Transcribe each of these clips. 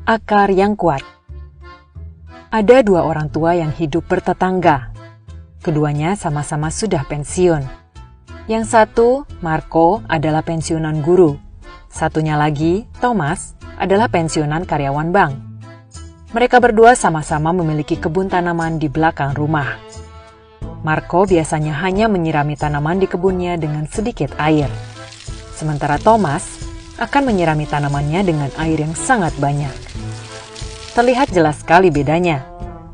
Akar yang kuat. Ada dua orang tua yang hidup bertetangga. Keduanya sama-sama sudah pensiun. Yang satu, Marco, adalah pensiunan guru. Satunya lagi, Thomas, adalah pensiunan karyawan bank. Mereka berdua sama-sama memiliki kebun tanaman di belakang rumah. Marco biasanya hanya menyirami tanaman di kebunnya dengan sedikit air. Sementara Thomas akan menyirami tanamannya dengan air yang sangat banyak. Terlihat jelas sekali bedanya.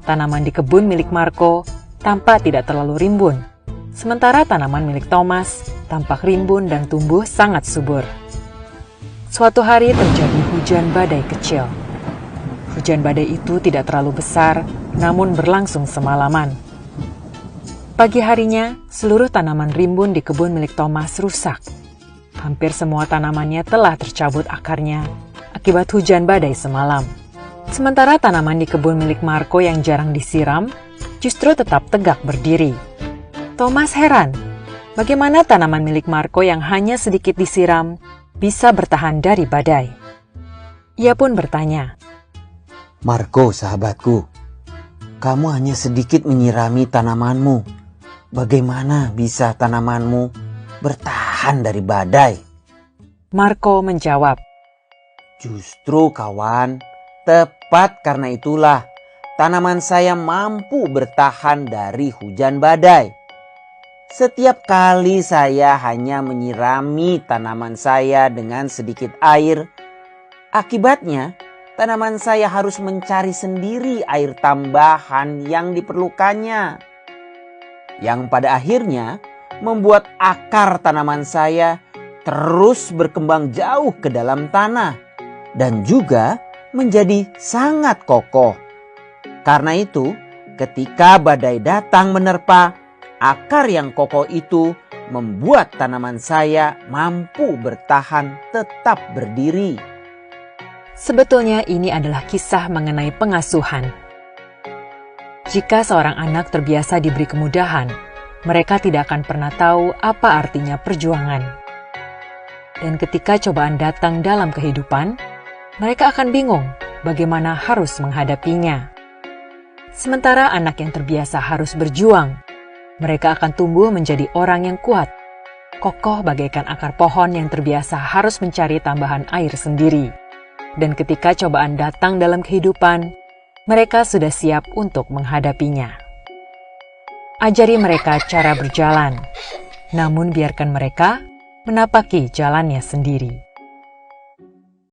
Tanaman di kebun milik Marco tampak tidak terlalu rimbun, sementara tanaman milik Thomas tampak rimbun dan tumbuh sangat subur. Suatu hari terjadi hujan badai kecil. Hujan badai itu tidak terlalu besar, namun berlangsung semalaman. Pagi harinya, seluruh tanaman rimbun di kebun milik Thomas rusak. Hampir semua tanamannya telah tercabut akarnya akibat hujan badai semalam. Sementara tanaman di kebun milik Marco yang jarang disiram justru tetap tegak berdiri. Thomas heran, bagaimana tanaman milik Marco yang hanya sedikit disiram bisa bertahan dari badai. Ia pun bertanya, "Marco, sahabatku, kamu hanya sedikit menyirami tanamanmu. Bagaimana bisa tanamanmu bertahan dari badai?" Marco menjawab, "Justru kawan, tepat karena itulah tanaman saya mampu bertahan dari hujan badai. Setiap kali saya hanya menyirami tanaman saya dengan sedikit air, akibatnya tanaman saya harus mencari sendiri air tambahan yang diperlukannya. Yang pada akhirnya membuat akar tanaman saya terus berkembang jauh ke dalam tanah dan juga menjadi sangat kokoh. Karena itu, ketika badai datang menerpa, akar yang kokoh itu membuat tanaman saya mampu bertahan tetap berdiri." sebetulnya ini adalah kisah mengenai pengasuhan. Jika seorang anak terbiasa diberi kemudahan, mereka tidak akan pernah tahu apa artinya perjuangan. Dan ketika cobaan datang dalam kehidupan, mereka akan bingung bagaimana harus menghadapinya. Sementara anak yang terbiasa harus berjuang, mereka akan tumbuh menjadi orang yang kuat, kokoh bagaikan akar pohon yang terbiasa harus mencari tambahan air sendiri. Dan ketika cobaan datang dalam kehidupan, mereka sudah siap untuk menghadapinya. Ajari mereka cara berjalan, namun biarkan mereka menapaki jalannya sendiri.